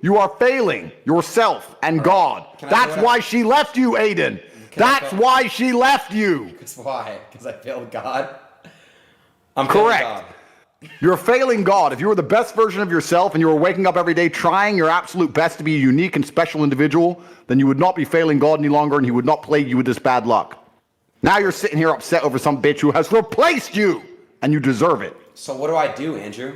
You are failing yourself and God. That's why she left you, Aiden. That's why she left you. That's why. Because I failed God. I'm correct. God. You're failing God. If you were the best version of yourself and you were waking up every day trying your absolute best to be a unique and special individual, then you would not be failing God any longer and he would not plague you with this bad luck. Now you're sitting here upset over some bitch who has replaced you and you deserve it. So what do I do, Andrew?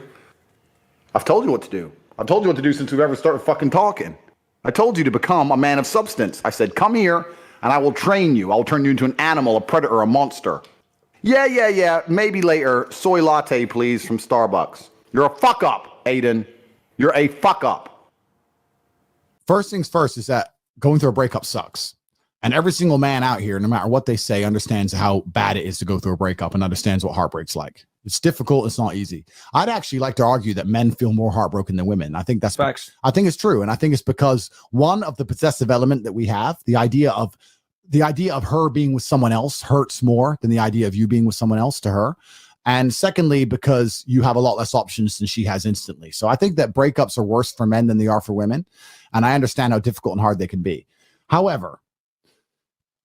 I've told you what to do. I've told you what to do since we've ever started fucking talking. I told you to become a man of substance. I said, come here and I will train you. I will turn you into an animal, a predator, a monster. Yeah. Maybe later. Soy latte, please, from Starbucks. You're a fuck up, Aiden. You're a fuck up. First things first is that going through a breakup sucks. And every single man out here, no matter what they say, understands how bad it is to go through a breakup and understands what heartbreak's like. It's difficult. It's not easy. I'd actually like to argue that men feel more heartbroken than women. I think that's facts. I think it's true. And I think it's because one of the possessive element that we have, the idea of her being with someone else hurts more than the idea of you being with someone else to her. And secondly, because you have a lot less options than she has instantly. So I think that breakups are worse for men than they are for women. And I understand how difficult and hard they can be. However,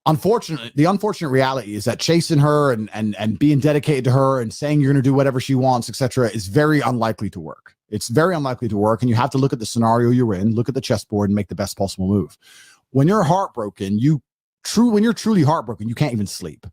the unfortunate reality is that chasing her and being dedicated to her and saying you're going to do whatever she wants, etc., is very unlikely to work. It's very unlikely to work. And you have to look at the scenario you're in, look at the chessboard and make the best possible move. When you're heartbroken, when you're truly heartbroken, you can't even sleep.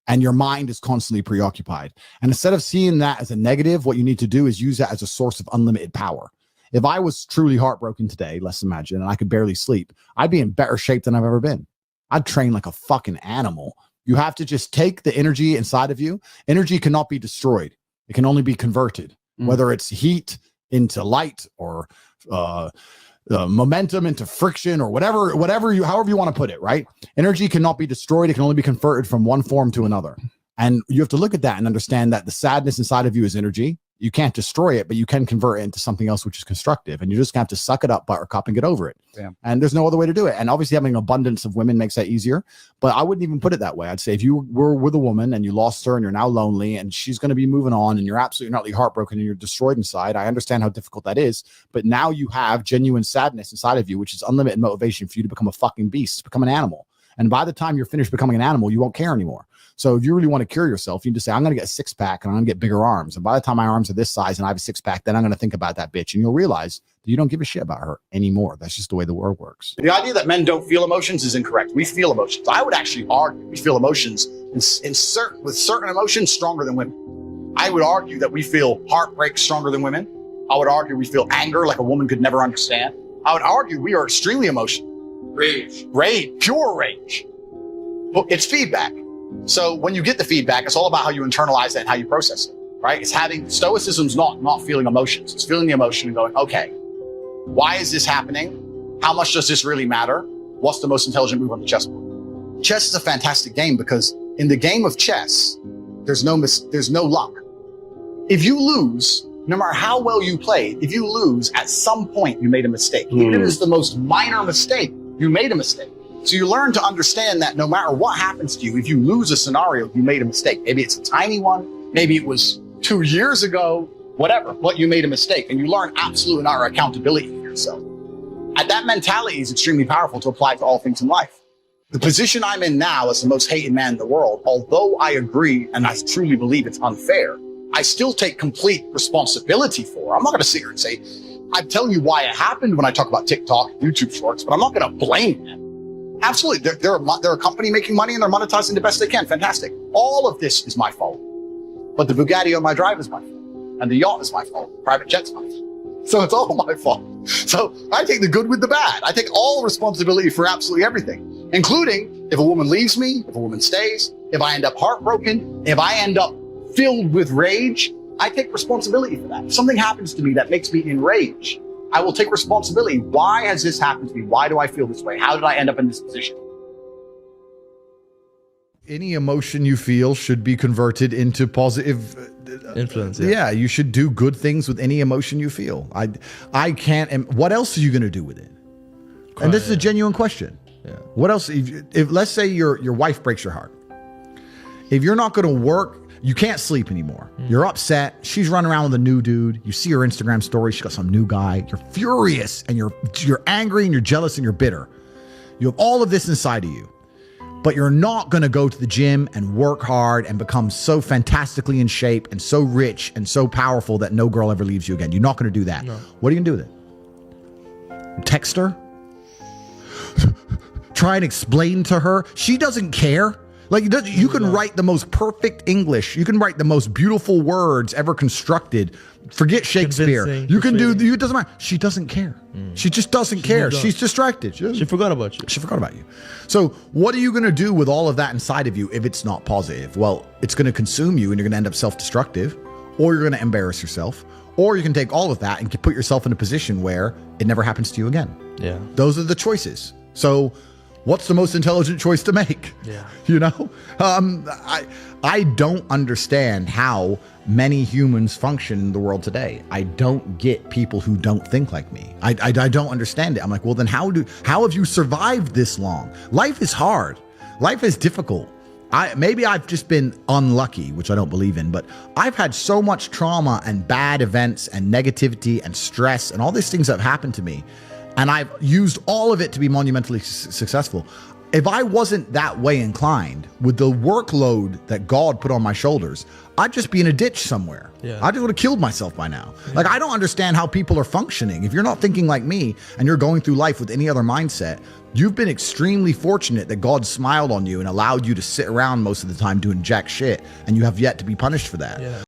And your mind is constantly preoccupied. And instead of seeing that as a negative, what you need to do is use that as a source of unlimited power. If I was truly heartbroken today, let's imagine, and I could barely sleep, I'd be in better shape than I've ever been. I'd train like a fucking animal. You have to just take the energy inside of you. Energy cannot be destroyed. It can only be converted, whether it's heat into light or momentum into friction or however you want to put it, right? Energy cannot be destroyed. It can only be converted from one form to another. And you have to look at that and understand that the sadness inside of you is energy. You can't destroy it, but you can convert it into something else which is constructive. And you just have to suck it up, buttercup, and get over it. Yeah. And there's no other way to do it. And obviously having an abundance of women makes that easier. But I wouldn't even put it that way. I'd say if you were with a woman and you lost her and you're now lonely and she's going to be moving on and you're absolutely not heartbroken and you're destroyed inside, I understand how difficult that is. But now you have genuine sadness inside of you, which is unlimited motivation for you to become a fucking beast, become an animal. And by the time you're finished becoming an animal, you won't care anymore. So if you really want to cure yourself, you just say, I'm going to get a six pack and I'm going to get bigger arms. And by the time my arms are this size and I have a six pack, then I'm going to think about that bitch. And you'll realize that you don't give a shit about her anymore. That's just the way the world works. The idea that men don't feel emotions is incorrect. We feel emotions. I would actually argue we feel emotions with certain emotions stronger than women. I would argue that we feel heartbreak stronger than women. I would argue we feel anger like a woman could never understand. I would argue we are extremely emotional. Rage, pure rage. But it's feedback. So when you get the feedback, it's all about how you internalize it and how you process it, right? It's having stoicism's not feeling emotions. It's feeling the emotion and going, okay, why is this happening? How much does this really matter? What's the most intelligent move on the chessboard? Chess is a fantastic game because in the game of chess, there's no luck. If you lose, no matter how well you play, if you lose, at some point you made a mistake. Even if it's the most minor mistake, you made a mistake. So you learn to understand that no matter what happens to you, if you lose a scenario, you made a mistake. Maybe it's a tiny one. Maybe it was 2 years ago, whatever, but you made a mistake. And you learn absolute and utter accountability for yourself. And that mentality is extremely powerful to apply to all things in life. The position I'm in now as the most hated man in the world, although I agree and I truly believe it's unfair, I still take complete responsibility for. I'm not going to sit here and say, I'm telling you why it happened when I talk about TikTok, YouTube shorts, but I'm not going to blame them. Absolutely. They're a company making money and they're monetizing the best they can. Fantastic. All of this is my fault. But the Bugatti on my drive is my fault. And the yacht is my fault. The private jet's my fault. So it's all my fault. So I take the good with the bad. I take all responsibility for absolutely everything, including if a woman leaves me, if a woman stays, if I end up heartbroken, if I end up filled with rage, I take responsibility for that. If something happens to me that makes me enraged, I will take responsibility. Why has this happened to me? Why do I feel this way? How did I end up in this position? Any emotion you feel should be converted into positive influence. Yeah, you should do good things with any emotion you feel. I can't. And what else are you going to do with it? And this is a genuine question. Yeah. What else? If let's say your wife breaks your heart, if you're not going to work, You can't sleep anymore. You're upset. She's running around with a new dude. You see her Instagram story. She got some new guy. You're furious and you're angry and you're jealous and you're bitter. You have all of this inside of you, but you're not going to go to the gym and work hard and become so fantastically in shape and so rich and so powerful that no girl ever leaves you again. You're not going to do that. No. What are you going to do with it? Text her? Try and explain to her? She doesn't care. Like, you can write the most perfect English. You can write the most beautiful words ever constructed. Forget Shakespeare. You can do, it doesn't matter. She doesn't care. She just doesn't care. She's distracted. She forgot about you. She forgot about you. So what are you going to do with all of that inside of you if it's not positive? Well, it's going to consume you and you're going to end up self-destructive, or you're going to embarrass yourself, or you can take all of that and put yourself in a position where it never happens to you again. Yeah. Those are the choices. So what's the most intelligent choice to make? Yeah. You know, I don't understand how many humans function in the world today. I don't get people who don't think like me. I don't understand it. I'm like, well, then how have you survived this long? Life is hard. Life is difficult. Maybe I've just been unlucky, which I don't believe in, but I've had so much trauma and bad events and negativity and stress and all these things that have happened to me. And I've used all of it to be monumentally successful. If I wasn't that way inclined with the workload that God put on my shoulders, I'd just be in a ditch somewhere. Yeah. I just would have killed myself by now. Like, I don't understand how people are functioning. If you're not thinking like me and you're going through life with any other mindset, you've been extremely fortunate that God smiled on you and allowed you to sit around most of the time doing jack shit, and you have yet to be punished for that. Yeah.